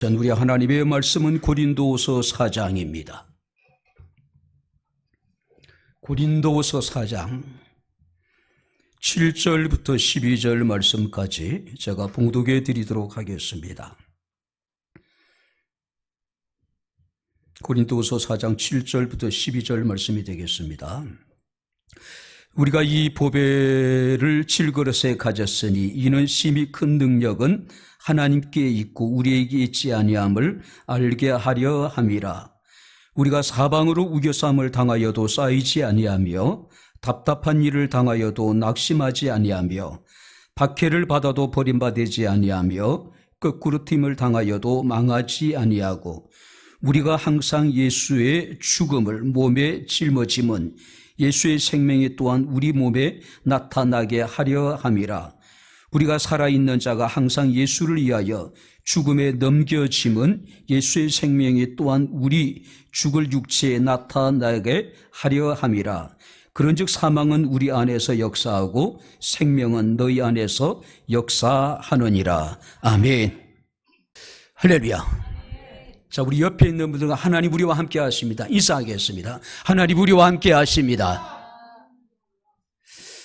우리 하나님의 말씀은 고린도후서 4장입니다. 고린도후서 4장 7절부터 12절 말씀까지 제가 봉독해 드리도록 하겠습니다. 고린도후서 4장 7절부터 12절 말씀이 되겠습니다. 우리가 이 보배를 질그릇에 가졌으니 이는 심히 큰 능력은 하나님께 있고 우리에게 있지 아니함을 알게 하려 함이라. 우리가 사방으로 우겨쌈을 당하여도 쌓이지 아니하며 답답한 일을 당하여도 낙심하지 아니하며 박해를 받아도 버림받지 아니하며 거꾸로 튀임을 당하여도 망하지 아니하고 우리가 항상 예수의 죽음을 몸에 짊어짐은 예수의 생명이 또한 우리 몸에 나타나게 하려 함이라. 우리가 살아있는 자가 항상 예수를 위하여 죽음에 넘겨짐은 예수의 생명이 또한 우리 죽을 육체에 나타나게 하려 함이라. 그런즉 사망은 우리 안에서 역사하고 생명은 너희 안에서 역사하느니라. 아멘. 할렐루야. 자, 우리 옆에 있는 분들과 하나님 우리와 함께 하십니다. 인사하겠습니다. 하나님 우리와 함께 하십니다.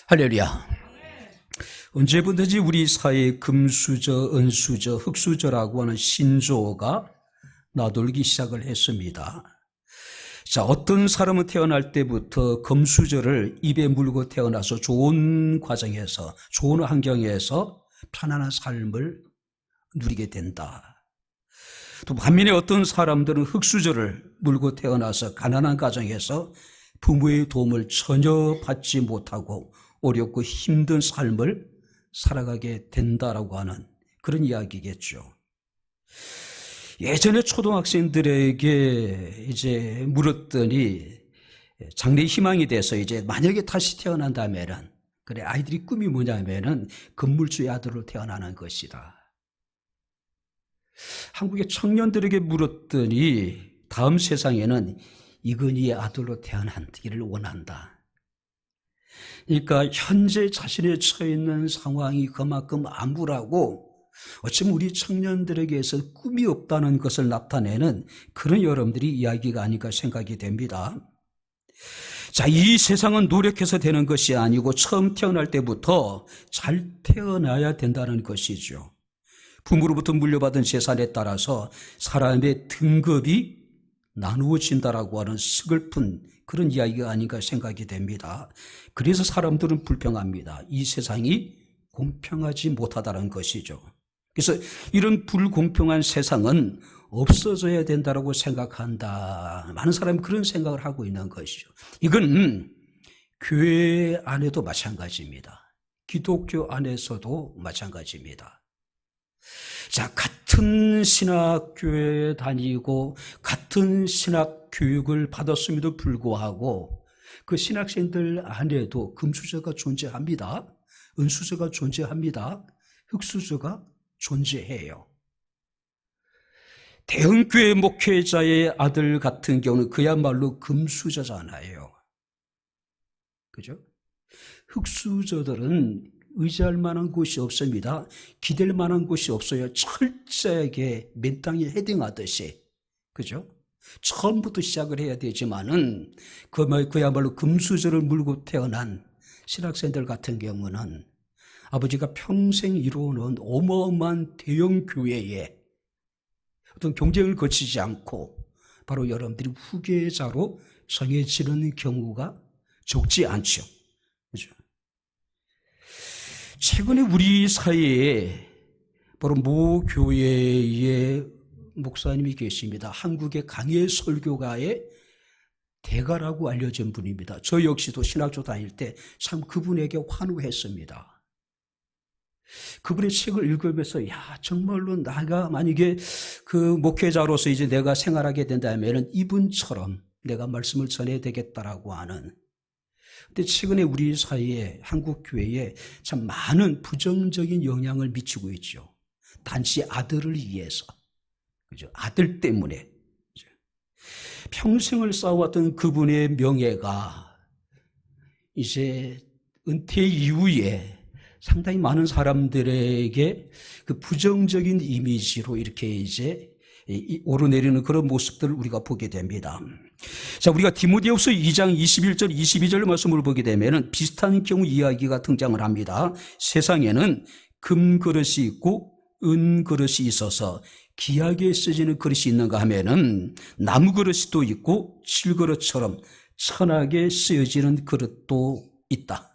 할렐루야. 언제부터인지 우리 사회에 금수저, 은수저, 흙수저라고 하는 신조어가 나돌기 시작을 했습니다. 자, 어떤 사람은 태어날 때부터 금수저를 입에 물고 태어나서 좋은 과정에서, 좋은 환경에서 편안한 삶을 누리게 된다. 또 반면에 어떤 사람들은 흙수저를 물고 태어나서 가난한 가정에서 부모의 도움을 전혀 받지 못하고 어렵고 힘든 삶을 살아가게 된다라고 하는 그런 이야기겠죠. 예전에 초등학생들에게 이제 물었더니 장래 희망이 돼서 이제 만약에 다시 태어난다면은 그래 아이들이 꿈이 뭐냐면은 건물주의 아들로 태어나는 것이다. 한국의 청년들에게 물었더니 다음 세상에는 이건희의 아들로 태어나기를 원한다. 그러니까 현재 자신의 처해 있는 상황이 그만큼 암울하고 어쩌면 우리 청년들에게서 꿈이 없다는 것을 나타내는 그런 여러분들이 이야기가 아닐까 생각이 됩니다. 자, 이 세상은 노력해서 되는 것이 아니고 처음 태어날 때부터 잘 태어나야 된다는 것이죠. 부모로부터 물려받은 재산에 따라서 사람의 등급이 나누어진다라고 하는 서글픈 그런 이야기가 아닌가 생각이 됩니다. 그래서 사람들은 불평합니다. 이 세상이 공평하지 못하다는 것이죠. 그래서 이런 불공평한 세상은 없어져야 된다고 생각한다. 많은 사람이 그런 생각을 하고 있는 것이죠. 이건 교회 안에도 마찬가지입니다. 기독교 안에서도 마찬가지입니다. 자, 같은 신학교에 다니고 같은 신학 교육을 받았음에도 불구하고 그 신학생들 안에도 금수저가 존재합니다. 은수저가 존재합니다. 흙수저가 존재해요. 대형교회 목회자의 아들 같은 경우는 그야말로 금수저잖아요. 그죠? 흙수저들은 의지할 만한 곳이 없습니다. 기댈 만한 곳이 없어요. 철저하게 맨 땅에 헤딩하듯이. 그죠? 처음부터 시작을 해야 되지만은 그야말로 금수저를 물고 태어난 신학생들 같은 경우는 아버지가 평생 이루어놓은 어마어마한 대형 교회에 어떤 경쟁을 거치지 않고 바로 여러분들이 후계자로 정해지는 경우가 적지 않죠. 그죠? 최근에 우리 사회에 바로 모 교회의 목사님이 계십니다. 한국의 강해 설교가의 대가라고 알려진 분입니다. 저 역시도 신학교 다닐 때 참 그분에게 환호했습니다. 그분의 책을 읽으면서 야 정말로 내가 만약에 그 목회자로서 이제 내가 생활하게 된다면 이분처럼 내가 말씀을 전해야 되겠다라고 하는. 근데 최근에 우리 사회에 한국 교회에 참 많은 부정적인 영향을 미치고 있죠. 단지 아들을 위해서, 그죠? 아들 때문에 그죠? 평생을 쌓아왔던 그분의 명예가 이제 은퇴 이후에 상당히 많은 사람들에게 그 부정적인 이미지로 이렇게 이제 오르내리는 그런 모습들을 우리가 보게 됩니다. 자, 우리가 디모데후서 2장 21절 22절 말씀을 보게 되면 비슷한 경우 이야기가 등장을 합니다. 세상에는 금그릇이 있고 은그릇이 있어서 귀하게 쓰지는 그릇이 있는가 하면은 나무그릇이 또 있고 실그릇처럼 천하게 쓰여지는 그릇도 있다.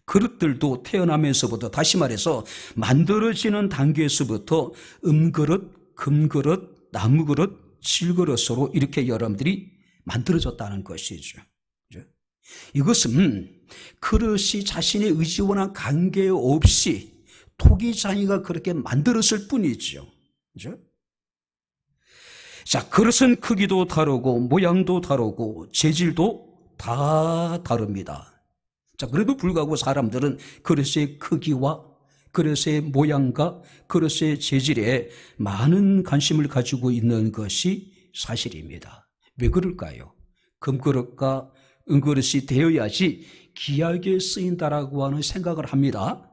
그릇들도 태어나면서부터, 다시 말해서 만들어지는 단계에서부터 은그릇, 금그릇, 나무그릇, 실그릇으로 이렇게 여러분들이 만들어졌다는 것이죠. 이것은 그릇이 자신의 의지와는 관계없이 토기장이가 그렇게 만들었을 뿐이죠. 그죠? 자, 그릇은 크기도 다르고 모양도 다르고 재질도 다 다릅니다. 자, 그래도 불구하고 사람들은 그릇의 크기와 그릇의 모양과 그릇의 재질에 많은 관심을 가지고 있는 것이 사실입니다. 왜 그럴까요? 금그릇과 은그릇이 되어야지 귀하게 쓰인다라고 하는 생각을 합니다.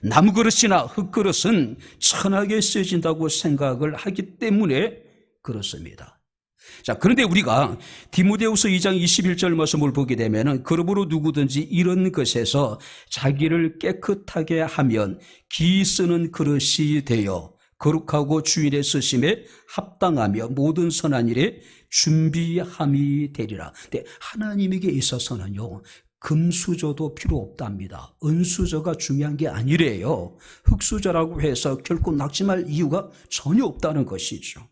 나무그릇이나 흙그릇은 천하게 쓰여진다고 생각을 하기 때문에 그렇습니다. 자, 그런데 우리가 디모데후서 2장 21절 말씀을 보게 되면 그러므로 누구든지 이런 것에서 자기를 깨끗하게 하면 기 쓰는 그릇이 되어 거룩하고 주일의 쓰심에 합당하며 모든 선한 일에 준비함이 되리라. 근데 하나님에게 있어서는요, 금수저도 필요 없답니다. 은수저가 중요한 게 아니래요. 흙수저라고 해서 결코 낙심할 이유가 전혀 없다는 것이죠.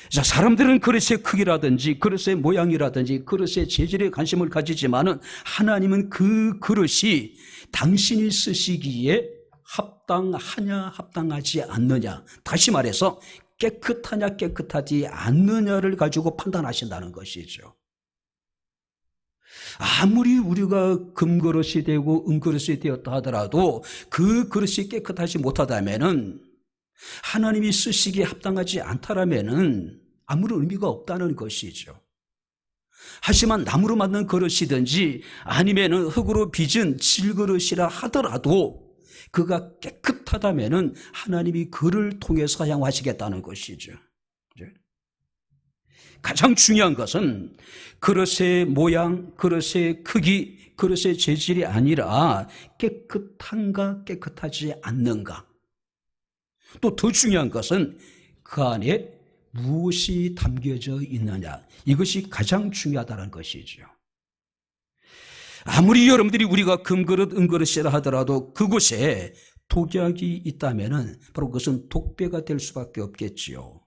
자, 사람들은 그릇의 크기라든지 그릇의 모양이라든지 그릇의 재질에 관심을 가지지만은 하나님은 그 그릇이 당신이 쓰시기에 합당하냐 합당하지 않느냐, 다시 말해서 깨끗하냐 깨끗하지 않느냐를 가지고 판단하신다는 것이죠. 아무리 우리가 금그릇이 되고 은그릇이 되었다 하더라도 그 그릇이 깨끗하지 못하다면은, 하나님이 쓰시기에 합당하지 않다라면은 아무런 의미가 없다는 것이죠. 하지만 나무로 만든 그릇이든지 아니면은 흙으로 빚은 질그릇이라 하더라도 그가 깨끗하다면은 하나님이 그를 통해 사용하시겠다는 것이죠. 가장 중요한 것은 그릇의 모양, 그릇의 크기, 그릇의 재질이 아니라 깨끗한가 깨끗하지 않는가. 또 더 중요한 것은 그 안에 무엇이 담겨져 있느냐, 이것이 가장 중요하다는 것이죠. 아무리 여러분들이 우리가 금그릇 은그릇이라 하더라도 그곳에 독약이 있다면 바로 그것은 독배가 될 수밖에 없겠지요.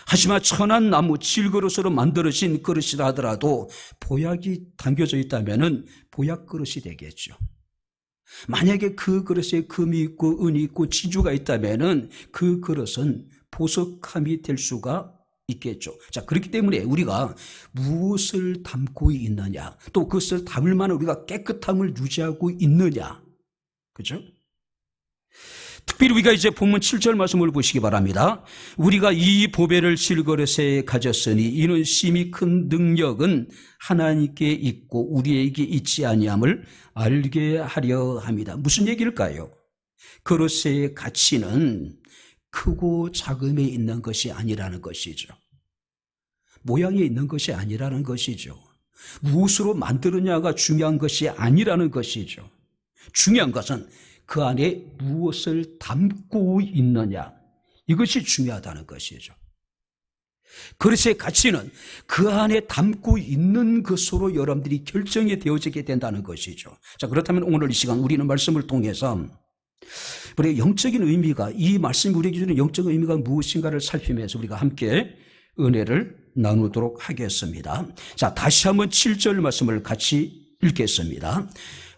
하지만 천한 나무 질그릇으로 만들어진 그릇이라 하더라도 보약이 담겨져 있다면 보약 그릇이 되겠죠. 만약에 그 그릇에 금이 있고 은이 있고 지주가 있다면 그 그릇은 보석함이 될 수가 있겠죠. 자, 그렇기 때문에 우리가 무엇을 담고 있느냐, 또 그것을 담을 만한 우리가 깨끗함을 유지하고 있느냐, 그죠? 특별히 우리가 이제 본문 7절 말씀을 보시기 바랍니다. 우리가 이 보배를 실그릇에 가졌으니 이는 심히 큰 능력은 하나님께 있고 우리에게 있지 아니함을 알게 하려 합니다. 무슨 얘기일까요? 그릇의 가치는 크고 작음에 있는 것이 아니라는 것이죠. 모양에 있는 것이 아니라는 것이죠. 무엇으로 만드느냐가 중요한 것이 아니라는 것이죠. 중요한 것은 그 안에 무엇을 담고 있느냐, 이것이 중요하다는 것이죠. 그릇의 가치는 그 안에 담고 있는 것으로 여러분들이 결정이 되어지게 된다는 것이죠. 자, 그렇다면 오늘 이 시간 우리는 말씀을 통해서 우리의 영적인 의미가, 이 말씀이 우리에게 주는 영적인 의미가 무엇인가를 살피면서 우리가 함께 은혜를 나누도록 하겠습니다. 자, 다시 한번 7절 말씀을 같이 읽겠습니다.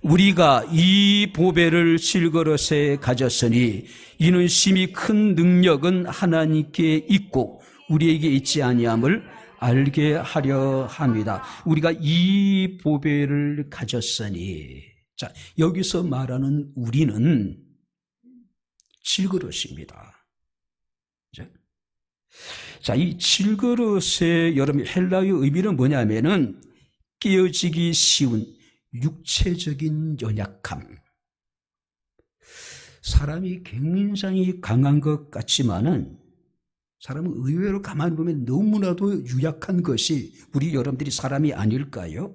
우리가 이 보배를 실그릇에 가졌으니 이는 심히 큰 능력은 하나님께 있고 우리에게 있지 아니함을 알게 하려 합니다. 우리가 이 보배를 가졌으니, 자, 여기서 말하는 우리는 질그릇입니다. 자, 이 질그릇의 여러분 헬라어의 의미는 뭐냐면은 깨어지기 쉬운 육체적인 연약함. 사람이 굉장히 강한 것 같지만은 사람은 의외로 가만히 보면 너무나도 유약한 것이 우리 여러분들이 사람이 아닐까요?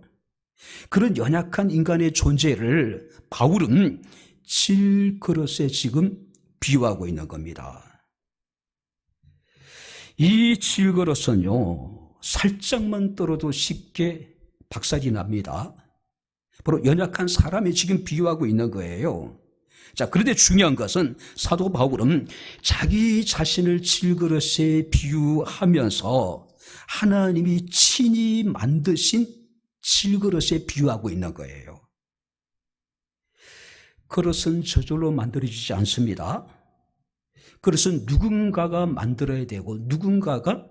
그런 연약한 인간의 존재를 바울은 질그릇에 지금 비유하고 있는 겁니다. 이 질그릇은요, 살짝만 떨어도 쉽게 박살이 납니다. 바로 연약한 사람이 지금 비유하고 있는 거예요. 자, 그런데 중요한 것은 사도 바울은 자기 자신을 질그릇에 비유하면서 하나님이 친히 만드신 질그릇에 비유하고 있는 거예요. 그릇은 저절로 만들어지지 않습니다. 그릇은 누군가가 만들어야 되고 누군가가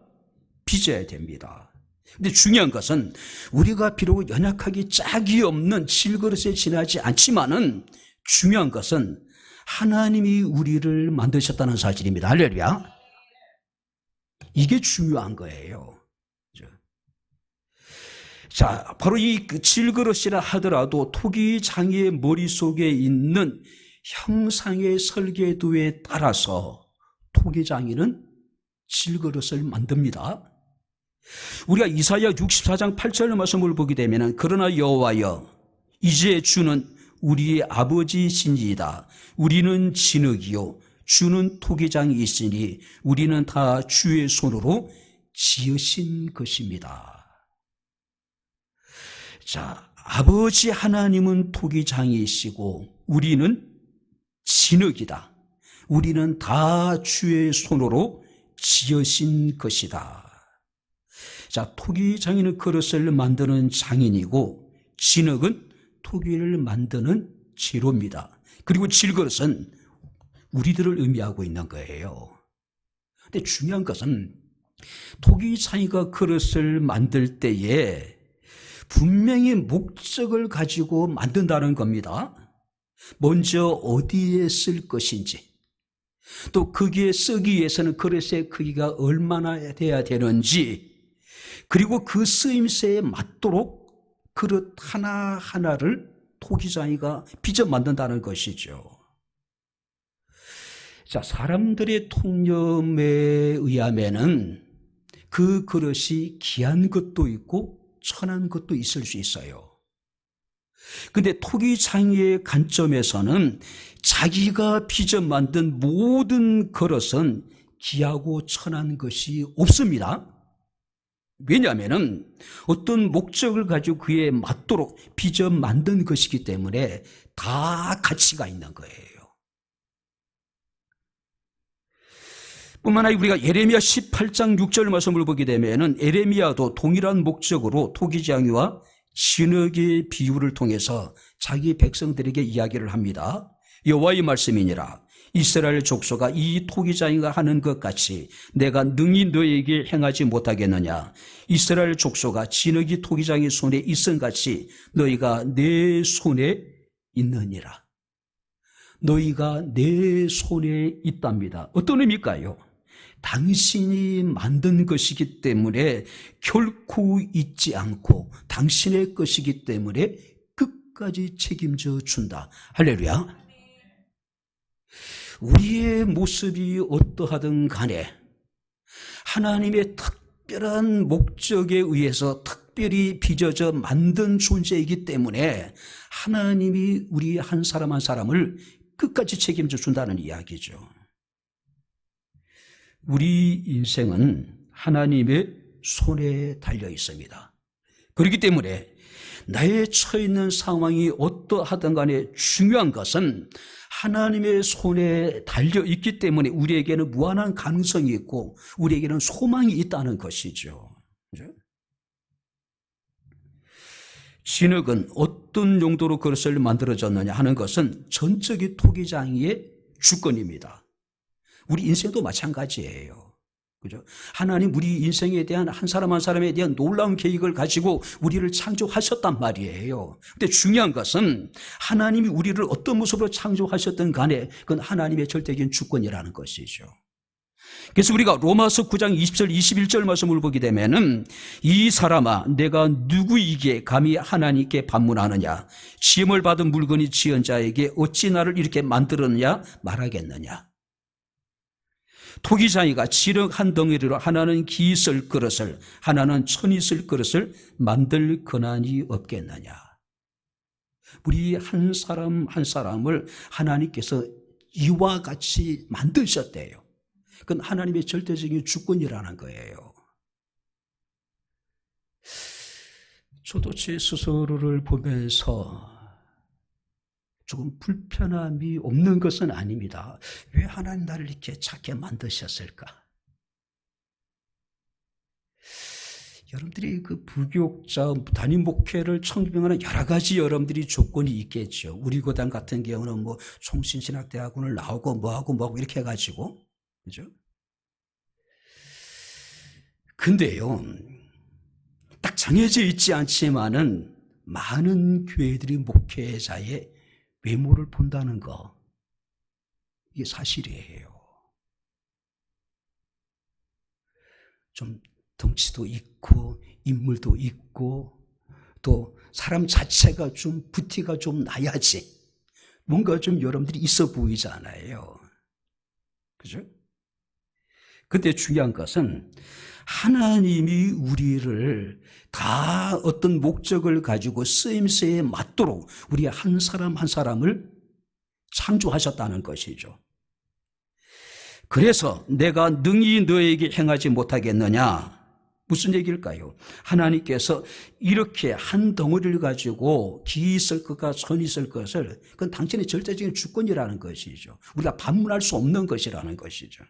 빚어야 됩니다. 근데 중요한 것은 우리가 비록 연약하기 짝이 없는 질그릇에 지나지 않지만은 중요한 것은 하나님이 우리를 만드셨다는 사실입니다. 할렐루야. 이게 중요한 거예요. 자, 바로 이 질그릇이라 하더라도 토기장이의 머릿속에 있는 형상의 설계도에 따라서 토기장이는 질그릇을 만듭니다. 우리가 이사야 64장 8절 말씀을 보게 되면 그러나 여호와여 이제 주는 우리의 아버지시니이다. 우리는 진흙이요 주는 토기장이 있으니 우리는 다 주의 손으로 지으신 것입니다. 자, 아버지 하나님은 토기장이시고 우리는 진흙이다. 우리는 다 주의 손으로 지으신 것이다. 자, 토기장이는 그릇을 만드는 장인이고 진흙은 토기를 만드는 재료입니다. 그리고 질그릇은 우리들을 의미하고 있는 거예요. 근데 중요한 것은 토기장이가 그릇을 만들 때에 분명히 목적을 가지고 만든다는 겁니다. 먼저 어디에 쓸 것인지, 또 거기에 쓰기 위해서는 그릇의 크기가 얼마나 돼야 되는지, 그리고 그 쓰임새에 맞도록 그릇 하나하나를 토기장이가 빚어 만든다는 것이죠. 자, 사람들의 통념에 의하면은 그 그릇이 귀한 것도 있고 천한 것도 있을 수 있어요. 근데 토기장이의 관점에서는 자기가 빚어 만든 모든 그릇은 귀하고 천한 것이 없습니다. 왜냐하면 어떤 목적을 가지고 그에 맞도록 빚어 만든 것이기 때문에 다 가치가 있는 거예요. 뿐만 아니라 우리가 예레미야 18장 6절 말씀을 보게 되면 예레미야도 동일한 목적으로 토기장이와 진흙의 비유를 통해서 자기 백성들에게 이야기를 합니다. 여호와의 말씀이니라. 이스라엘 족속아 이 토기장이가 하는 것 같이 내가 능히 너에게 행하지 못하겠느냐. 이스라엘 족속아 진흙이 토기장의 손에 있은 같이 너희가 내 손에 있느니라. 너희가 내 손에 있답니다. 어떤 의미일까요? 당신이 만든 것이기 때문에 결코 잊지 않고 당신의 것이기 때문에 끝까지 책임져 준다. 할렐루야. 우리의 모습이 어떠하든 간에 하나님의 특별한 목적에 의해서 특별히 빚어져 만든 존재이기 때문에 하나님이 우리 한 사람 한 사람을 끝까지 책임져 준다는 이야기죠. 우리 인생은 하나님의 손에 달려 있습니다. 그렇기 때문에 나의 처해 있는 상황이 어떠하든 간에 중요한 것은 하나님의 손에 달려 있기 때문에 우리에게는 무한한 가능성이 있고 우리에게는 소망이 있다는 것이죠. 그렇죠? 진흙은 어떤 용도로 그릇을 만들어졌느냐 하는 것은 전적인 토기장이의 주권입니다. 우리 인생도 마찬가지예요. 그죠? 하나님 우리 인생에 대한 한 사람 한 사람에 대한 놀라운 계획을 가지고 우리를 창조하셨단 말이에요. 근데 중요한 것은 하나님이 우리를 어떤 모습으로 창조하셨든 간에 그건 하나님의 절대적인 주권이라는 것이죠. 그래서 우리가 로마서 9장 20절 21절 말씀을 보게 되면은 이 사람아 내가 누구이기에 감히 하나님께 반문하느냐 시험을 받은 물건이 지은 자에게 어찌 나를 이렇게 만들었느냐 말하겠느냐. 토기장이가 지륵 한 덩어리로 하나는 기 있을 그릇을 하나는 천 있을 그릇을 만들 권한이 없겠느냐. 우리 한 사람 한 사람을 하나님께서 이와 같이 만드셨대요. 그건 하나님의 절대적인 주권이라는 거예요. 저도 제 스스로를 보면서 조금 불편함이 없는 것은 아닙니다. 왜 하나님 나를 이렇게 작게 만드셨을까? 여러분들이 그 부교육자 단임 목회를 청빙하는 여러 가지 여러분들이 조건이 있겠죠. 우리 고단 같은 경우는 뭐 총신신학대학원을 나오고 뭐하고 이렇게 해가지고, 그죠? 근데요, 딱 정해져 있지 않지만은 많은 교회들이 목회자의 외모를 본다는 거, 이게 사실이에요. 좀 덩치도 있고 인물도 있고 또 사람 자체가 좀 부티가 좀 나야지 뭔가 좀 여러분들이 있어 보이잖아요. 그죠? 근데 중요한 것은 하나님이 우리를 다 어떤 목적을 가지고 쓰임새에 맞도록 우리 한 사람 한 사람을 창조하셨다는 것이죠. 그래서 내가 능히 너에게 행하지 못하겠느냐? 무슨 얘기일까요? 하나님께서 이렇게 한 덩어리를 가지고 기 있을 것과 천 있을 것을 그건 당신의 절대적인 주권이라는 것이죠. 우리가 반문할 수 없는 것이라는 것이죠.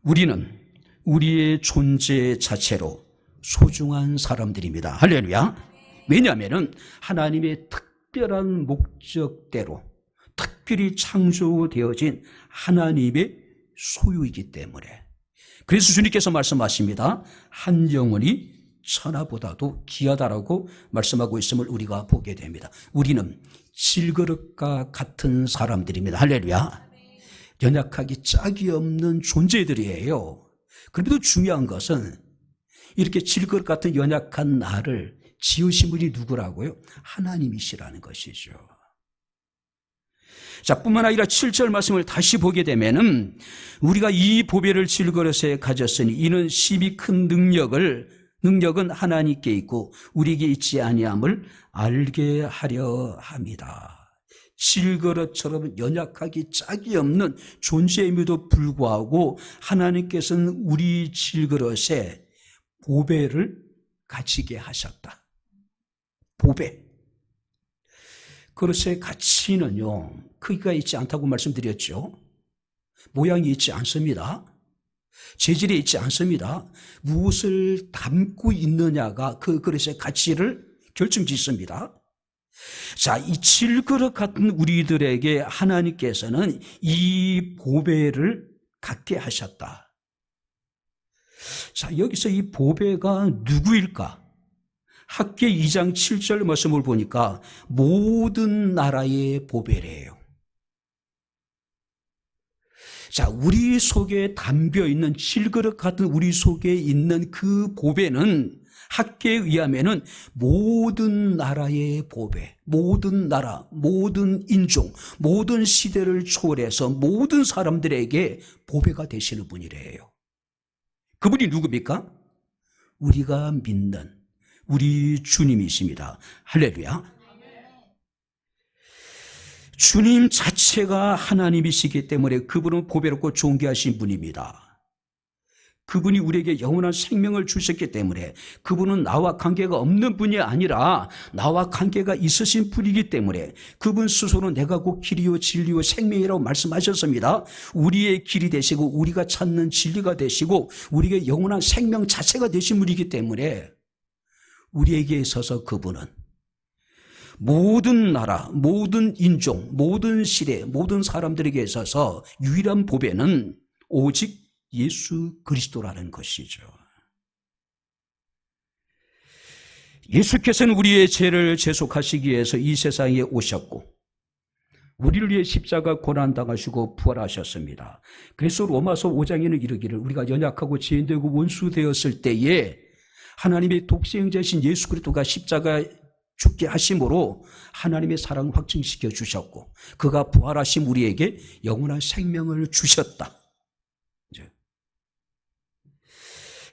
우리는 우리의 존재 자체로 소중한 사람들입니다. 할렐루야. 왜냐하면 하나님의 특별한 목적대로 특별히 창조되어진 하나님의 소유이기 때문에. 그래서 주님께서 말씀하십니다. 한 영혼이 천하보다도 귀하다라고 말씀하고 있음을 우리가 보게 됩니다. 우리는 질그릇과 같은 사람들입니다. 할렐루야. 연약하기 짝이 없는 존재들이에요. 그런데도 중요한 것은 이렇게 질그릇 같은 연약한 나를 지으신 분이 누구라고요? 하나님이시라는 것이죠. 자, 뿐만 아니라 7절 말씀을 다시 보게 되면은 우리가 이 보배를 질그릇에 가졌으니 이는 심히 큰 능력은 하나님께 있고 우리에게 있지 아니함을 알게 하려 합니다. 질그릇처럼 연약하기 짝이 없는 존재임에도 불구하고 하나님께서는 우리 질그릇에 보배를 가지게 하셨다. 보배. 그릇의 가치는요, 크기가 있지 않다고 말씀드렸죠. 모양이 있지 않습니다. 재질이 있지 않습니다. 무엇을 담고 있느냐가 그 그릇의 가치를 결정짓습니다. 자, 이 질그릇 같은 우리들에게 하나님께서는 이 보배를 갖게 하셨다. 자, 여기서 이 보배가 누구일까? 학계 2장 7절 말씀을 보니까 모든 나라의 보배래요. 자, 우리 속에 담겨 있는 질그릇 같은 우리 속에 있는 그 보배는 학계에 의하면은 모든 나라의 보배, 모든 나라, 모든 인종, 모든 시대를 초월해서 모든 사람들에게 보배가 되시는 분이래요. 그분이 누굽니까? 우리가 믿는 우리 주님이십니다. 할렐루야. 주님 자체가 하나님이시기 때문에 그분은 보배롭고 존귀하신 분입니다. 그분이 우리에게 영원한 생명을 주셨기 때문에 그분은 나와 관계가 없는 분이 아니라 나와 관계가 있으신 분이기 때문에 그분 스스로 내가 곧 길이요 진리요 생명이라고 말씀하셨습니다. 우리의 길이 되시고 우리가 찾는 진리가 되시고 우리에게 영원한 생명 자체가 되신 분이기 때문에 우리에게 있어서 그분은 모든 나라, 모든 인종, 모든 시대, 모든 사람들에게 있어서 유일한 보배는 오직 예수 그리스도라는 것이죠. 예수께서는 우리의 죄를 제속하시기 위해서 이 세상에 오셨고 우리를 위해 십자가 고난당하시고 부활하셨습니다. 그래서 로마서 5장에는 이르기를 우리가 연약하고 죄인되고 원수되었을 때에 하나님의 독생자이신 예수 그리스도가 십자가 죽게 하심으로 하나님의 사랑을 확증시켜 주셨고 그가 부활하심 우리에게 영원한 생명을 주셨다.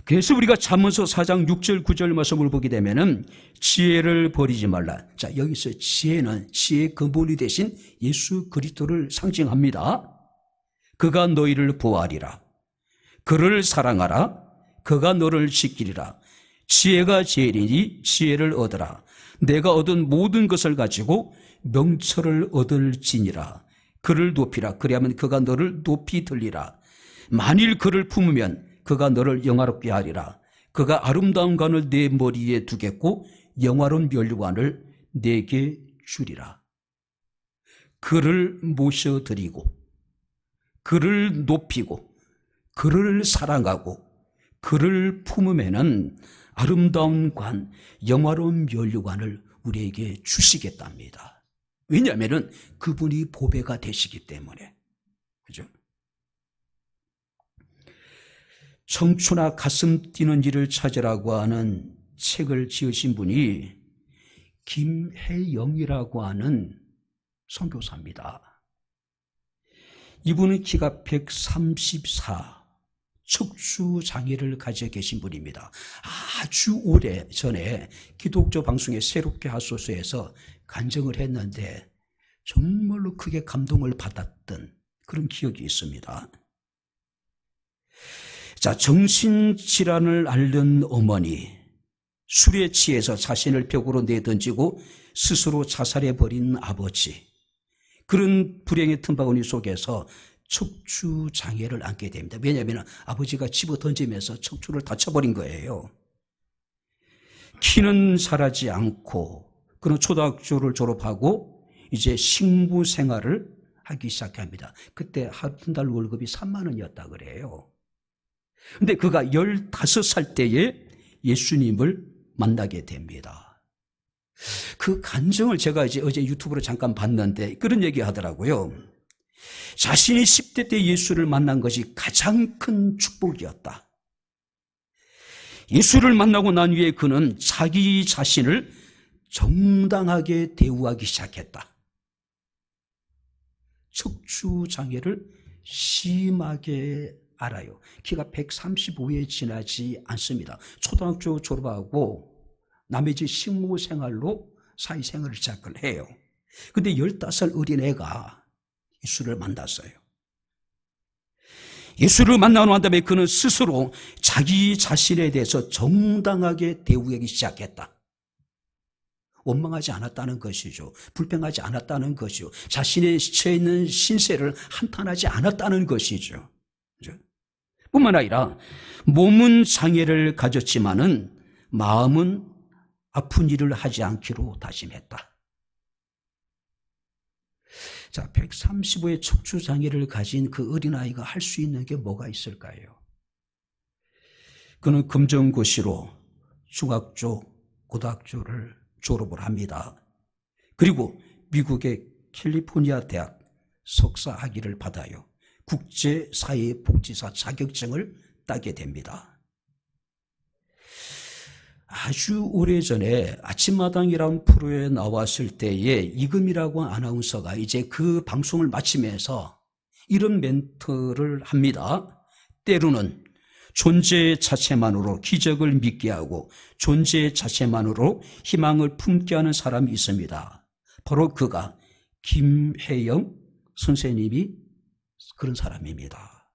그래서 우리가 잠언서 4장 6절 9절 말씀을 보게 되면은 지혜를 버리지 말라. 자, 여기서 지혜는 지혜의 근본이 되신 예수 그리스도를 상징합니다. 그가 너희를 보호하리라. 그를 사랑하라. 그가 너를 지키리라. 지혜가 제일이니 지혜를 얻으라. 내가 얻은 모든 것을 가지고 명철을 얻을지니라. 그를 높이라. 그리하면 그가 너를 높이 들리라. 만일 그를 품으면 그가 너를 영화롭게 하리라. 그가 아름다운 관을 내 머리에 두겠고 영화로운 면류관을 내게 주리라. 그를 모셔드리고 그를 높이고 그를 사랑하고 그를 품으면은 아름다운 관, 영화로운 면류관을 우리에게 주시겠답니다. 왜냐하면은 그분이 보배가 되시기 때문에. 그죠? 청춘아 가슴 뛰는 일을 찾으라고 하는 책을 지으신 분이 김혜영이라고 하는 선교사입니다. 이분은 키가 134, 척추장애를 가지고 계신 분입니다. 아주 오래 전에 기독교 방송에 새롭게 하소서에서 간증을 했는데 정말로 크게 감동을 받았던 그런 기억이 있습니다. 자, 정신질환을 앓는 어머니, 술에 취해서 자신을 벽으로 내던지고 스스로 자살해버린 아버지, 그런 불행의 틈바구니 속에서 척추장애를 안게 됩니다. 왜냐하면 아버지가 집어던지면서 척추를 다쳐버린 거예요. 키는 자라지 않고 그는 초등학교를 졸업하고 이제 식무 생활을 하기 시작합니다. 그때 한 달 월급이 3만 원이었다 그래요. 근데 그가 15살 때에 예수님을 만나게 됩니다. 그 간증을 제가 이제 어제 유튜브로 잠깐 봤는데 그런 얘기 하더라고요. 자신이 10대 때 예수를 만난 것이 가장 큰 축복이었다. 예수를 만나고 난 후에 그는 자기 자신을 정당하게 대우하기 시작했다. 척추장애를 심하게 알아요. 키가 135에 지나지 않습니다. 초등학교 졸업하고 남의 집 식무 생활로 사회생활을 시작을 해요. 근데 15살 어린애가 예수를 만났어요. 예수를 만나고 난 다음에 그는 스스로 자기 자신에 대해서 정당하게 대우하기 시작했다. 원망하지 않았다는 것이죠. 불평하지 않았다는 것이죠. 자신의 처해 있는 신세를 한탄하지 않았다는 것이죠. 뿐만 아니라 몸은 장애를 가졌지만은 마음은 아픈 일을 하지 않기로 다짐했다. 자, 135의 척추장애를 가진 그 어린아이가 할 수 있는 게 뭐가 있을까요? 그는 금정고시로 중학교, 고등학교를 졸업을 합니다. 그리고 미국의 캘리포니아 대학 석사 학위를 받아요. 국제사회복지사 자격증을 따게 됩니다. 아주 오래전에 아침마당이라는 프로에 나왔을 때에 이금이라고 아나운서가 이제 그 방송을 마치면서 이런 멘트를 합니다. 때로는 존재 자체만으로 기적을 믿게 하고 존재 자체만으로 희망을 품게 하는 사람이 있습니다. 바로 그가 김혜영 선생님이 그런 사람입니다.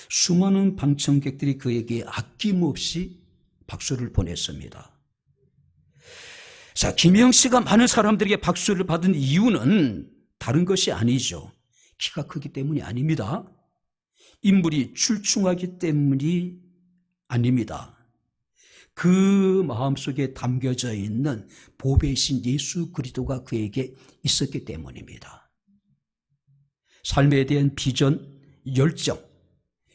수많은 방청객들이 그에게 아낌없이 박수를 보냈습니다. 자, 김혜영 씨가 많은 사람들에게 박수를 받은 이유는 다른 것이 아니죠. 키가 크기 때문이 아닙니다. 인물이 출중하기 때문이 아닙니다. 그 마음속에 담겨져 있는 보배이신 예수 그리스도가 그에게 있었기 때문입니다. 삶에 대한 비전, 열정,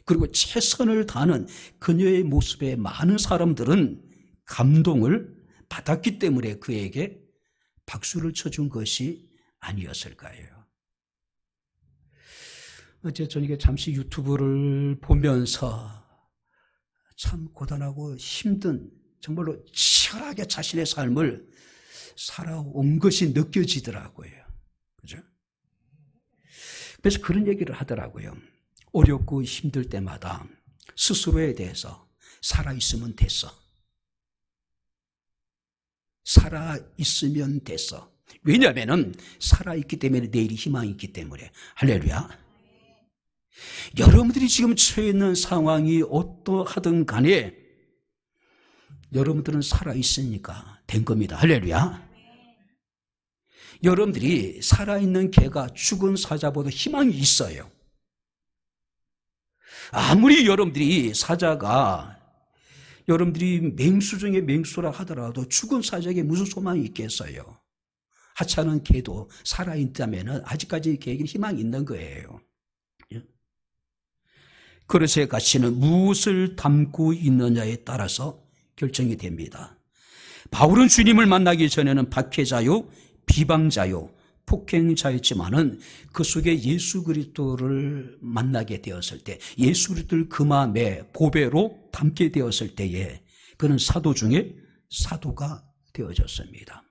그리고 최선을 다하는 그녀의 모습에 많은 사람들은 감동을 받았기 때문에 그에게 박수를 쳐준 것이 아니었을까요? 어제 저녁에 잠시 유튜브를 보면서 참 고단하고 힘든, 정말로 치열하게 자신의 삶을 살아온 것이 느껴지더라고요. 그죠? 그래서 그런 얘기를 하더라고요. 어렵고 힘들 때마다 스스로에 대해서 살아있으면 됐어. 살아있으면 됐어. 왜냐하면 살아있기 때문에 내일이 희망이 있기 때문에. 할렐루야. 여러분들이 지금 처해 있는 상황이 어떠하든 간에 여러분들은 살아있으니까 된 겁니다. 할렐루야. 여러분들이 살아있는 개가 죽은 사자보다 희망이 있어요. 아무리 여러분들이 사자가 여러분들이 맹수 중에 맹수라 하더라도 죽은 사자에게 무슨 소망이 있겠어요? 하찮은 개도 살아있다면 아직까지 개에게 희망이 있는 거예요. 그릇의 가치는 무엇을 담고 있느냐에 따라서 결정이 됩니다. 바울은 주님을 만나기 전에는 박해자요, 비방자요, 폭행자였지만은 그 속에 예수 그리스도를 만나게 되었을 때, 예수 그리스도를 그 마음에 보배로 담게 되었을 때에 그는 사도 중에 사도가 되어졌습니다.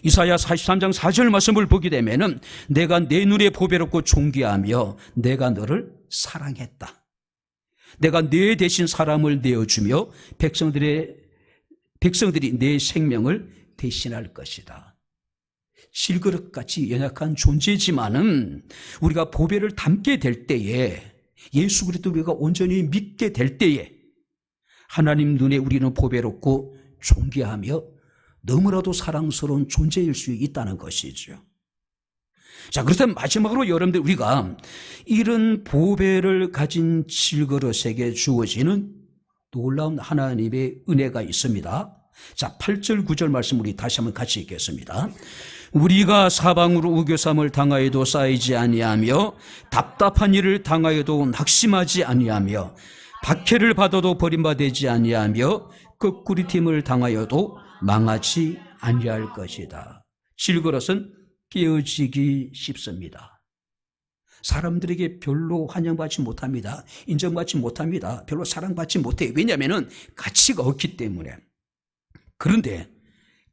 이사야 43장 4절 말씀을 보게 되면은 내가 내 눈에 보배롭고 존귀하며 내가 너를 사랑했다. 내가 내 대신 사람을 내어주며 백성들이 내 생명을 대신할 것이다. 실그릇같이 연약한 존재지만은 우리가 보배를 담게 될 때에, 예수 그리스도 우리가 온전히 믿게 될 때에 하나님 눈에 우리는 보배롭고 존귀하며 너무나도 사랑스러운 존재일 수 있다는 것이죠. 자, 그렇다면 마지막으로 여러분들, 우리가 이런 보배를 가진 질그릇에게 주어지는 놀라운 하나님의 은혜가 있습니다. 자, 8절 9절 말씀 우리 다시 한번 같이 읽겠습니다. 우리가 사방으로 우겨쌈을 당하여도 쌓이지 아니하며 답답한 일을 당하여도 낙심하지 아니하며 박해를 받아도 버림받지 아니하며 거꾸리팀을 당하여도 망하지 아니할 것이다. 질그릇은 깨어지기 쉽습니다. 사람들에게 별로 환영받지 못합니다. 인정받지 못합니다. 별로 사랑받지 못해요. 왜냐하면 가치가 없기 때문에. 그런데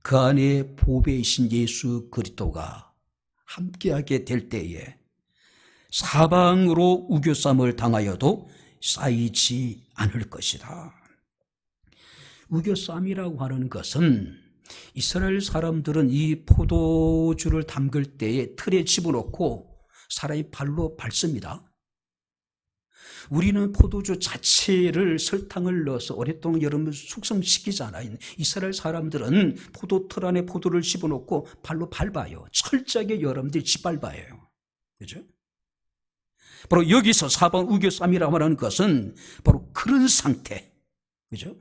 그 안에 보배이신 예수 그리스도가 함께하게 될 때에 사방으로 우겨쌈을 당하여도 쌓이지 않을 것이다. 우겨쌈이라고 하는 것은 이스라엘 사람들은 이 포도주를 담글 때에 틀에 집어넣고 사람이 발로 밟습니다. 우리는 포도주 자체를 설탕을 넣어서 오랫동안 여러분 숙성시키잖아요. 이스라엘 사람들은 포도틀 안에 포도를 집어넣고 발로 밟아요. 철저하게 여러분들이 짓밟아요. 그죠? 바로 여기서 사방 우겨쌈이라고 하는 것은 바로 그런 상태. 그죠?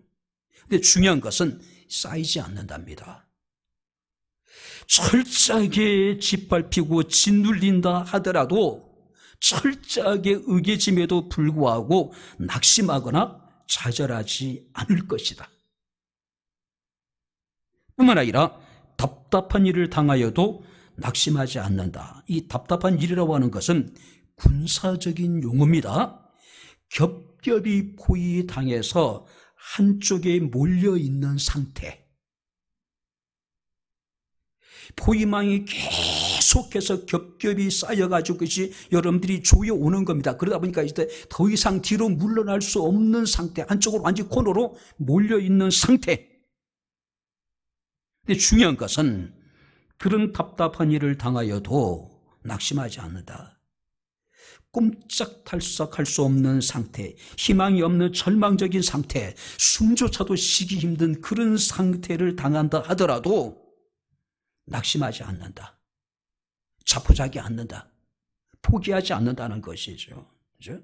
근데 중요한 것은 쌓이지 않는답니다. 철저하게 짓밟히고 짓눌린다 하더라도 철저하게 의기짐에도 불구하고 낙심하거나 좌절하지 않을 것이다. 뿐만 아니라 답답한 일을 당하여도 낙심하지 않는다. 이 답답한 일이라고 하는 것은 군사적인 용어입니다. 겹겹이 포위당해서 한쪽에 몰려있는 상태. 포위망이 계속해서 겹겹이 쌓여가지고 그것이 여러분들이 조여오는 겁니다. 그러다 보니까 이제 더 이상 뒤로 물러날 수 없는 상태, 한쪽으로 완전히 코너로 몰려있는 상태. 근데 중요한 것은 그런 답답한 일을 당하여도 낙심하지 않는다. 꼼짝달싹할 수 없는 상태, 희망이 없는 절망적인 상태, 숨조차도 쉬기 힘든 그런 상태를 당한다 하더라도 낙심하지 않는다. 자포자기 않는다. 포기하지 않는다는 것이죠. 그죠?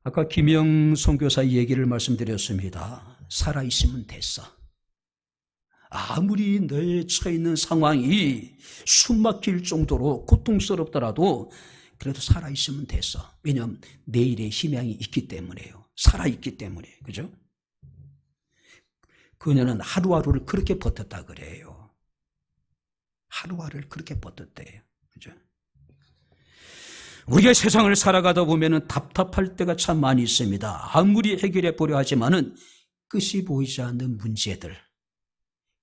아까 김영 선교사 얘기를 말씀드렸습니다. 살아있으면 됐어. 아무리 너에 처해 있는 상황이 숨막힐 정도로 고통스럽더라도 그래도 살아있으면 됐어. 왜냐하면 내일의 희망이 있기 때문에요. 살아있기 때문에. 그죠? 그녀는 하루하루를 그렇게 버텼다 그래요. 하루하루를 그렇게 버텼대요. 그죠? 우리가 세상을 살아가다 보면 답답할 때가 참 많이 있습니다. 아무리 해결해 보려 하지만은 끝이 보이지 않는 문제들.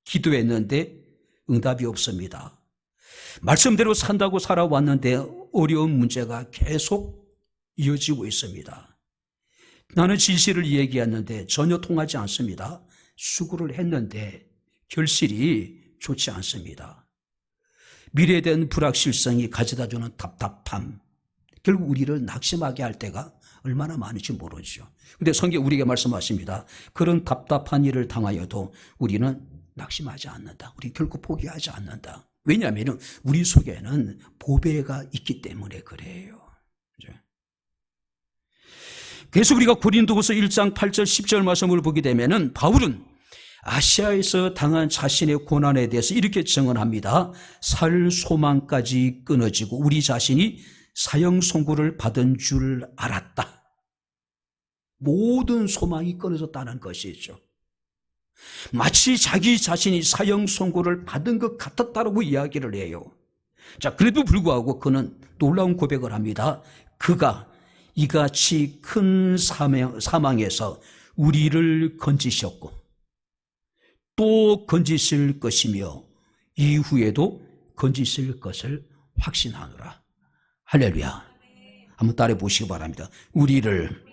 기도했는데 응답이 없습니다. 말씀대로 산다고 살아왔는데 어려운 문제가 계속 이어지고 있습니다. 나는 진실을 얘기했는데 전혀 통하지 않습니다. 수고를 했는데 결실이 좋지 않습니다. 미래에 대한 불확실성이 가져다주는 답답함, 결국 우리를 낙심하게 할 때가 얼마나 많은지 모르죠. 그런데 성경 우리에게 말씀하십니다. 그런 답답한 일을 당하여도 우리는 낙심하지 않는다. 우리 결코 포기하지 않는다. 왜냐하면 우리 속에는 보배가 있기 때문에 그래요. 그래서 우리가 고린도후서 1장 8절 10절 말씀을 보게 되면은 바울은 아시아에서 당한 자신의 고난에 대해서 이렇게 증언합니다. 살 소망까지 끊어지고 우리 자신이 사형 선고를 받은 줄 알았다. 모든 소망이 끊어졌다는 것이죠. 마치 자기 자신이 사형 선고를 받은 것 같았다라고 이야기를 해요. 자, 그래도 불구하고 그는 놀라운 고백을 합니다. 그가 이같이 큰 사망에서 우리를 건지셨고 또 건지실 것이며 이후에도 건지실 것을 확신하노라. 할렐루야. 한번 따라해 보시기 바랍니다. 우리를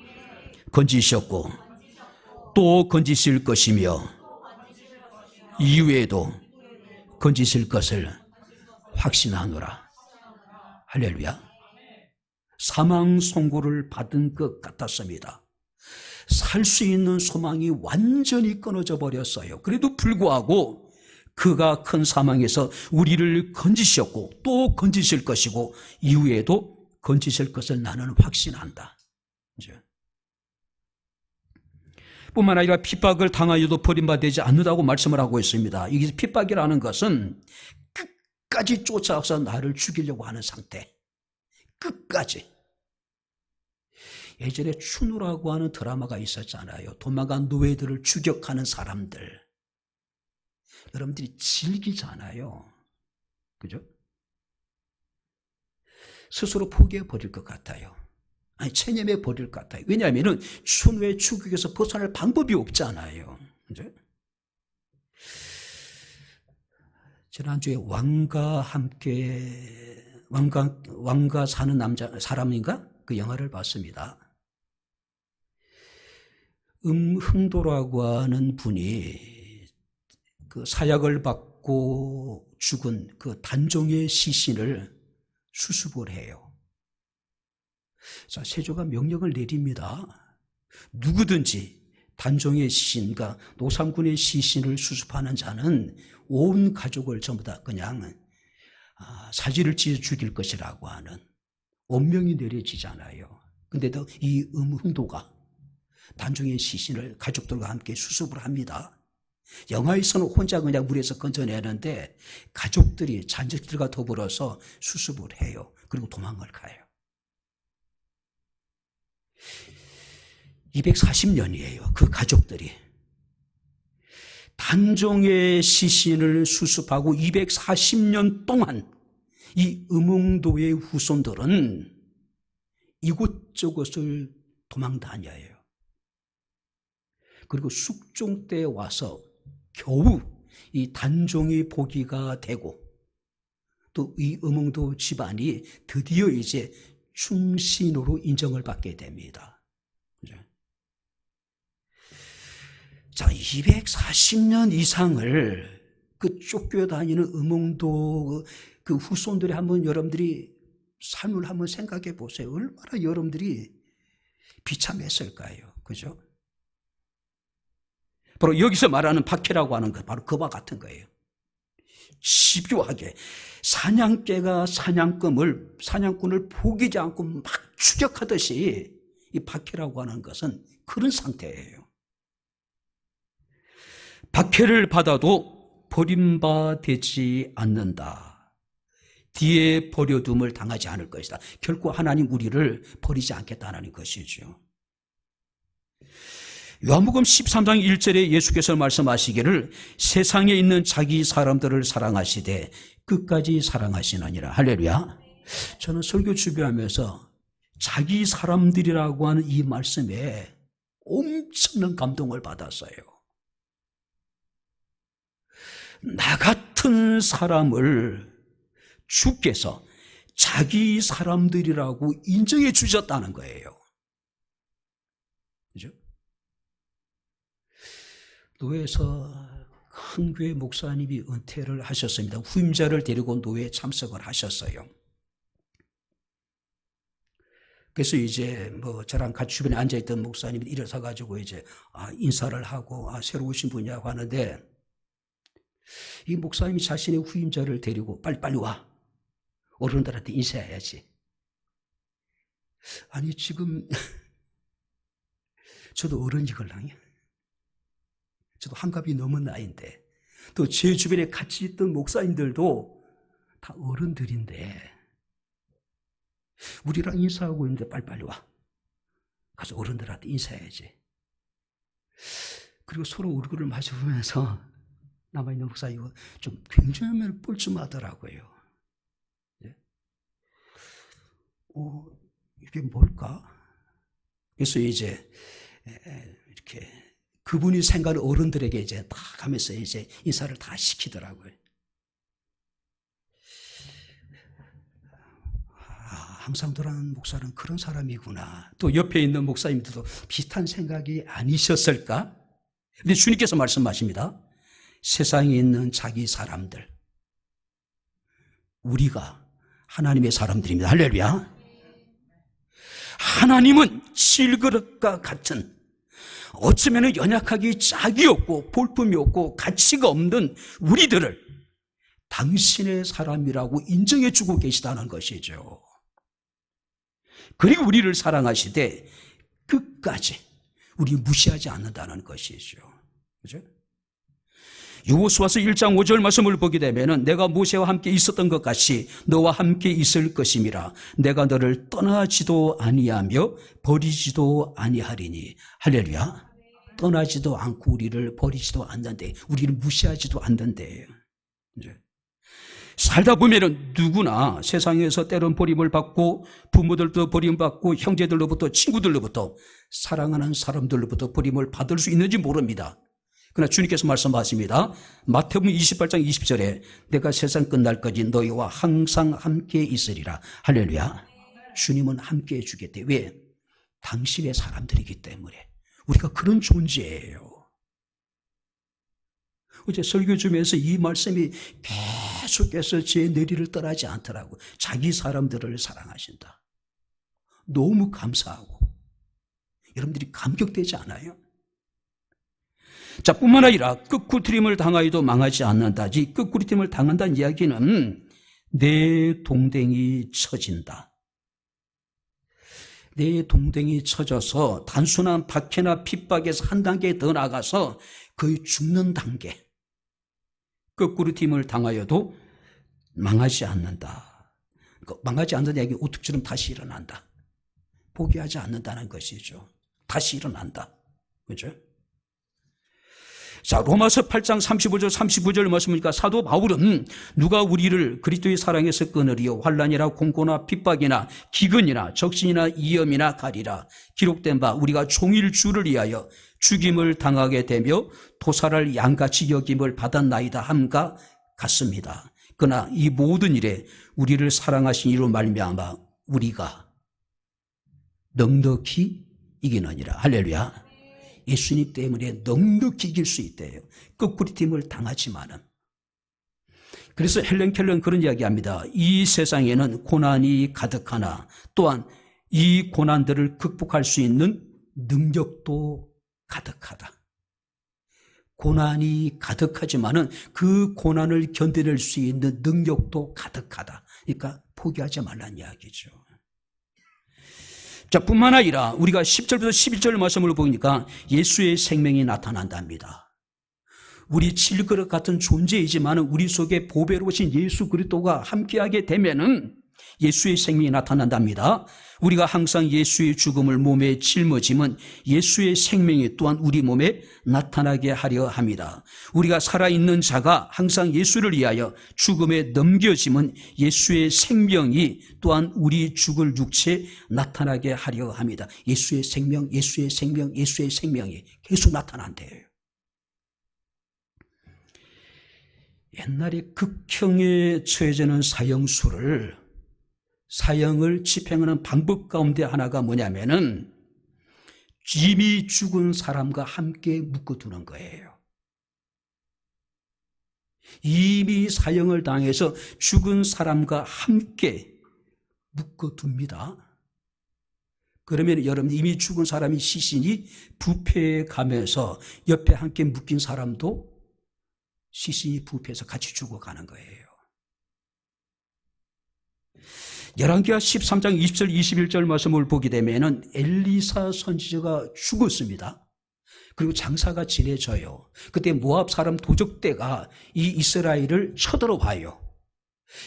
건지셨고 또 건지실 것이며 이후에도 건지실 것을 확신하노라. 할렐루야. 사망 선고를 받은 것 같았습니다. 살 수 있는 소망이 완전히 끊어져 버렸어요. 그래도 불구하고 그가 큰 사망에서 우리를 건지셨고 또 건지실 것이고 이후에도 건지실 것을 나는 확신한다. 뿐만 아니라 핍박을 당하여도 버림받지 않는다고 말씀을 하고 있습니다. 이게 핍박이라는 것은 끝까지 쫓아와서 나를 죽이려고 하는 상태. 끝까지. 예전에 춘우라고 하는 드라마가 있었잖아요. 도망간 노예들을 추격하는 사람들. 여러분들이 즐기잖아요. 그죠? 스스로 포기해 버릴 것 같아요. 아니, 체념해 버릴 것 같아요. 왜냐하면 춘우의 추격에서 벗어날 방법이 없잖아요. 그죠? 지난주에 왕과 사는 사람인가? 그 영화를 봤습니다. 흥도라고 하는 분이 그 사약을 받고 죽은 그 단종의 시신을 수습을 해요. 자, 세조가 명령을 내립니다. 누구든지 단종의 시신, 그러니까 노삼군의 시신을 수습하는 자는 온 가족을 전부 다 그냥 사지를 찢어 죽일 것이라고 하는 원명이 내려지잖아요. 근데도 이 흥도가 단종의 시신을 가족들과 함께 수습을 합니다. 영화에서는 혼자 그냥 물에서 건져내는데 가족들이 잔적들과 더불어서 수습을 해요. 그리고 도망을 가요. 240년이에요. 그 가족들이. 단종의 시신을 수습하고 240년 동안 이 음흥도의 후손들은 이곳저곳을 도망 다녀요. 그리고 숙종 때에 와서 겨우 이 단종이 보기가 되고 또 이 음흥도 집안이 드디어 이제 충신으로 인정을 받게 됩니다. 자, 240년 이상을 그 쫓겨다니는 음흥도 그 후손들이 한번 여러분들이 삶을 한번 생각해 보세요. 얼마나 여러분들이 비참했을까요? 그죠? 바로 여기서 말하는 박해라고 하는 것, 바로 그와 같은 거예요. 집요하게 사냥개가 사냥꾼을 포기지 않고 막 추격하듯이 이 박해라고 하는 것은 그런 상태예요. 박해를 받아도 버림받지 않는다. 뒤에 버려둠을 당하지 않을 것이다. 결코 하나님 우리를 버리지 않겠다는 것이죠. 요한복음 13장 1절에 예수께서 말씀하시기를 세상에 있는 자기 사람들을 사랑하시되 끝까지 사랑하시느니라. 할렐루야. 저는 설교 준비하면서 자기 사람들이라고 하는 이 말씀에 엄청난 감동을 받았어요. 나 같은 사람을 주께서 자기 사람들이라고 인정해 주셨다는 거예요. 그죠? 노회에서 큰 교회 목사님이 은퇴를 하셨습니다. 후임자를 데리고 노회에 참석을 하셨어요. 그래서 이제 저랑 같이 주변에 앉아있던 목사님이 일어서 가지고 이제 인사를 하고 새로 오신 분이라고 하는데, 이 목사님이 자신의 후임자를 데리고 빨리 와. 어른들한테 인사해야지. 아니 지금 저도 어른이걸랑요. 저도 한갑이 넘은 나이인데, 또 제 주변에 같이 있던 목사님들도 다 어른들인데 우리랑 인사하고 있는데 빨리 와. 가서 어른들한테 인사해야지. 그리고 서로 얼굴을 마주보면서 남아있는 목사님이 좀 굉장히 뻘쭘하더라고요. 예? 이게 뭘까? 그래서 이제 이렇게 그분이 생각하는 어른들에게 이제 다 가면서 이제 인사를 다 시키더라고요. 항상 돌아가는 목사는 그런 사람이구나. 또 옆에 있는 목사님들도 비슷한 생각이 아니셨을까? 근데 주님께서 말씀하십니다. 세상에 있는 자기 사람들, 우리가 하나님의 사람들입니다. 할렐루야. 하나님은 실그릇과 같은, 어쩌면 연약하기 짝이 없고 볼품이 없고 가치가 없는 우리들을 당신의 사람이라고 인정해주고 계시다는 것이죠. 그리고 우리를 사랑하시되 끝까지 우리 무시하지 않는다는 것이죠. 그죠? 여호수아서 1장 5절 말씀을 보게 되면은 내가 모세와 함께 있었던 것 같이 너와 함께 있을 것임이라. 내가 너를 떠나지도 아니하며 버리지도 아니하리니. 할렐루야. 떠나지도 않고 우리를 버리지도 않는데, 우리를 무시하지도 않는데. 이제 살다 보면은 누구나 세상에서 때론 버림을 받고, 부모들도 버림받고, 형제들로부터, 친구들로부터, 사랑하는 사람들로부터 버림을 받을 수 있는지 모릅니다. 그러나 주님께서 말씀하십니다. 마태복음 28장 20절에 내가 세상 끝날까지 너희와 항상 함께 있으리라. 할렐루야. 주님은 함께 해주겠대. 왜? 당신의 사람들이기 때문에. 우리가 그런 존재예요. 어제 설교 중에서 이 말씀이 계속해서 제 뇌리를 떠나지 않더라고. 자기 사람들을 사랑하신다. 너무 감사하고. 여러분들이 감격되지 않아요? 자, 뿐만 아니라 끝구트림을 당하여도 망하지 않는다. 이 끝구트림을 당한다는 이야기는 내 동댕이 처진다. 내 동댕이 처져서 단순한 박해나 핍박에서 한 단계 더 나가서 거의 죽는 단계. 끝구트림을 당하여도 망하지 않는다. 망하지 않는다는 이야기 우뚝처럼 다시 일어난다. 포기하지 않는다는 것이죠. 다시 일어난다. 그죠? 자, 로마서 8장 35절 말씀이니까 사도 바울은 누가 우리를 그리스도의 사랑에서 끊으리요? 환난이나 공고나 핍박이나 기근이나 적신이나 위험이나 가리라. 기록된 바 우리가 종일 주를 위하여 죽임을 당하게 되며 도살을 양같이 여김을 받았나이다 함과 같습니다. 그러나 이 모든 일에 우리를 사랑하신 이로 말미암아 우리가 넉넉히 이기느니라. 할렐루야. 예수님 때문에 넉넉히 이길 수 있대요. 끝구리팀을 당하지만은. 그래서 헬렌 켈러는 그런 이야기합니다. 이 세상에는 고난이 가득하나 또한 이 고난들을 극복할 수 있는 능력도 가득하다. 고난이 가득하지만은 그 고난을 견뎌낼 수 있는 능력도 가득하다. 그러니까 포기하지 말라는 이야기죠. 자, 뿐만 아니라 우리가 10절부터 11절 말씀을 보니까 예수의 생명이 나타난답니다. 우리 질그릇 같은 존재이지만 우리 속에 보배로우신 예수 그리스도가 함께하게 되면은 예수의 생명이 나타난답니다. 우리가 항상 예수의 죽음을 몸에 짊어지면 예수의 생명이 또한 우리 몸에 나타나게 하려 합니다. 우리가 살아있는 자가 항상 예수를 위하여 죽음에 넘겨지면 예수의 생명이 또한 우리 죽을 육체에 나타나게 하려 합니다. 예수의 생명, 예수의 생명, 예수의 생명이 계속 나타난대요. 옛날에 극형에 처해지는 사형을 집행하는 방법 가운데 하나가 뭐냐면은 이미 죽은 사람과 함께 묶어두는 거예요. 이미 사형을 당해서 죽은 사람과 함께 묶어둡니다. 그러면 여러분, 이미 죽은 사람이 시신이 부패해 가면서 옆에 함께 묶인 사람도 시신이 부패해서 같이 죽어가는 거예요. 열왕기하 13장 20절 21절 말씀을 보게 되면은 엘리사 선지자가 죽었습니다. 그리고 장사가 지내져요. 그때 모압 사람 도적대가 이 이스라엘을 쳐들어와요.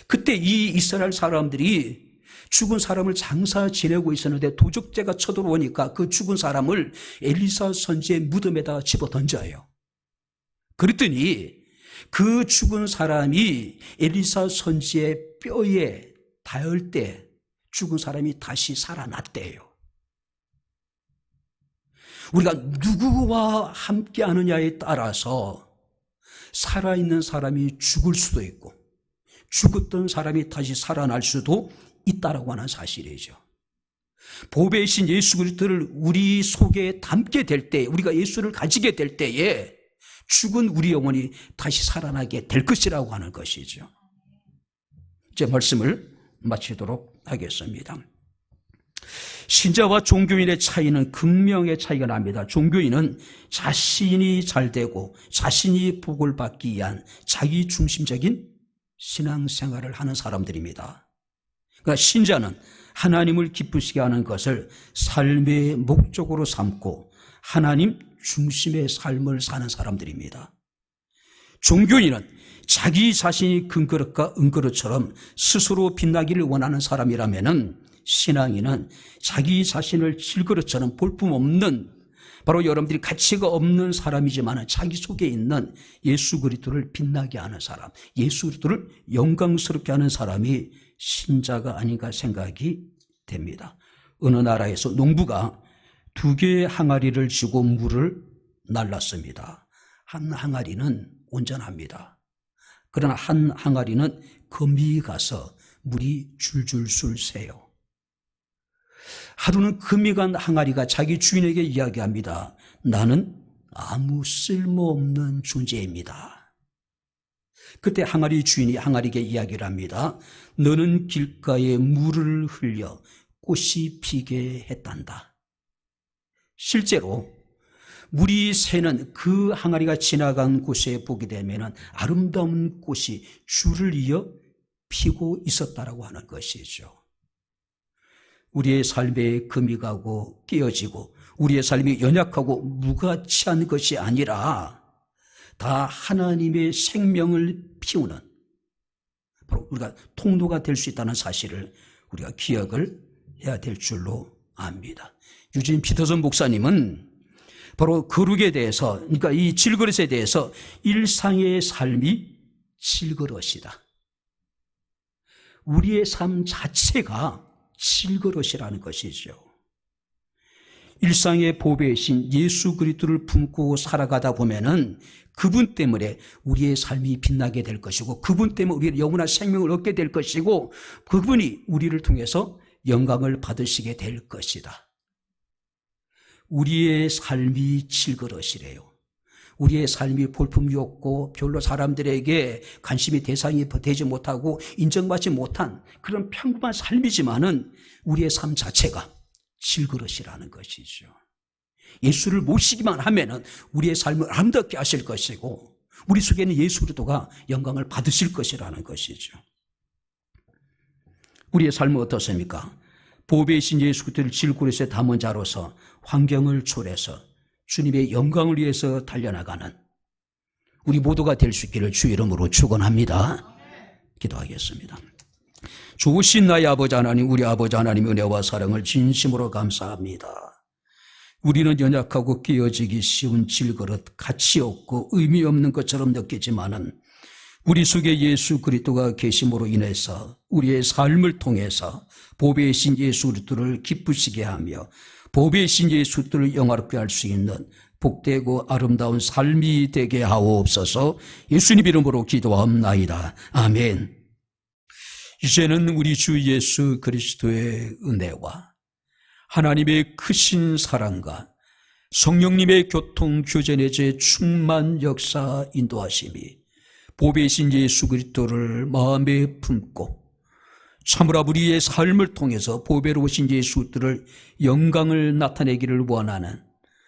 그때 이 이스라엘 사람들이 죽은 사람을 장사 지내고 있었는데 도적대가 쳐들어오니까 그 죽은 사람을 엘리사 선지의 무덤에다가 집어 던져요. 그랬더니 그 죽은 사람이 엘리사 선지의 뼈에 닿을 때 죽은 사람이 다시 살아났대요. 우리가 누구와 함께 하느냐에 따라서 살아있는 사람이 죽을 수도 있고 죽었던 사람이 다시 살아날 수도 있다라고 하는 사실이죠. 보배의 신 예수 그리스도를 우리 속에 담게 될 때, 우리가 예수를 가지게 될 때에 죽은 우리 영혼이 다시 살아나게 될 것이라고 하는 것이죠. 제 말씀을 마치도록 하겠습니다. 신자와 종교인의 차이는 극명의 차이가 납니다. 종교인은 자신이 잘되고 자신이 복을 받기 위한 자기 중심적인 신앙생활을 하는 사람들입니다. 그러니까 신자는 하나님을 기쁘시게 하는 것을 삶의 목적으로 삼고 하나님 중심의 삶을 사는 사람들입니다. 종교인은 자기 자신이 금그릇과 은그릇처럼 스스로 빛나기를 원하는 사람이라면은 신앙인은 자기 자신을 질그릇처럼 볼품없는, 바로 여러분들이 가치가 없는 사람이지만 자기 속에 있는 예수 그리스도를 빛나게 하는 사람, 예수 그리스도를 영광스럽게 하는 사람이 신자가 아닌가 생각이 됩니다. 어느 나라에서 농부가 2개의 항아리를 쥐고 물을 날랐습니다. 한 항아리는 온전합니다. 그러나 한 항아리는 금이 가서 물이 줄줄줄 새요. 하루는 금이 간 항아리가 자기 주인에게 이야기합니다. 나는 아무 쓸모없는 존재입니다. 그때 항아리 주인이 항아리에게 이야기를 합니다. 너는 길가에 물을 흘려 꽃이 피게 했단다. 실제로 물이 새는 그 항아리가 지나간 곳에 보게 되면 아름다운 꽃이 줄을 이어 피고 있었다라고 하는 것이죠. 우리의 삶에 금이 가고 깨어지고 우리의 삶이 연약하고 무가치한 것이 아니라 다 하나님의 생명을 피우는, 바로 우리가 통로가 될 수 있다는 사실을 우리가 기억을 해야 될 줄로 압니다. 유진 피터슨 목사님은 바로 거룩에 대해서, 그러니까 이 질그릇에 대해서 일상의 삶이 질그릇이다. 우리의 삶 자체가 질그릇이라는 것이죠. 일상의 보배이신 예수 그리스도를 품고 살아가다 보면은 그분 때문에 우리의 삶이 빛나게 될 것이고, 그분 때문에 우리의 영원한 생명을 얻게 될 것이고, 그분이 우리를 통해서 영광을 받으시게 될 것이다. 우리의 삶이 질그릇이래요. 우리의 삶이 볼품이 없고 별로 사람들에게 관심이 대상이 되지 못하고 인정받지 못한 그런 평범한 삶이지만은 우리의 삶 자체가 질그릇이라는 것이죠. 예수를 모시기만 하면은 우리의 삶을 아름답게 하실 것이고 우리 속에는 예수 그리스도가 영광을 받으실 것이라는 것이죠. 우리의 삶은 어떻습니까? 보배이신 예수 그리스도를 질그릇에 담은 자로서 환경을 초래해서 주님의 영광을 위해서 달려나가는 우리 모두가 될 수 있기를 주 이름으로 축원합니다. 기도하겠습니다. 좋으신 나의 아버지 하나님, 우리 아버지 하나님의 은혜와 사랑을 진심으로 감사합니다. 우리는 연약하고 깨어지기 쉬운 질그릇, 가치 없고 의미 없는 것처럼 느끼지만은 우리 속에 예수 그리스도가 계심으로 인해서 우리의 삶을 통해서 보배의 신 예수 그리스도를 기쁘시게 하며 보배의 신 예수 그리스도를 영화롭게 할 수 있는 복되고 아름다운 삶이 되게 하옵소서. 예수님 이름으로 기도하옵나이다. 아멘. 이제는 우리 주 예수 그리스도의 은혜와 하나님의 크신 사랑과 성령님의 교통 교제의 제 충만 역사 인도하심이 보배신 예수 그리스도를 마음에 품고 참으로 우리의 삶을 통해서 보배로우신 예수 그리스도를 영광을 나타내기를 원하는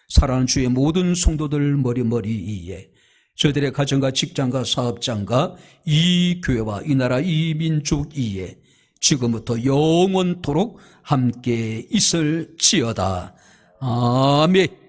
사랑하는 주의 모든 성도들 머리머리 위에 저들의 가정과 직장과 사업장과 이 교회와 이 나라 이 민족 위에 지금부터 영원토록 함께 있을지어다. 아멘.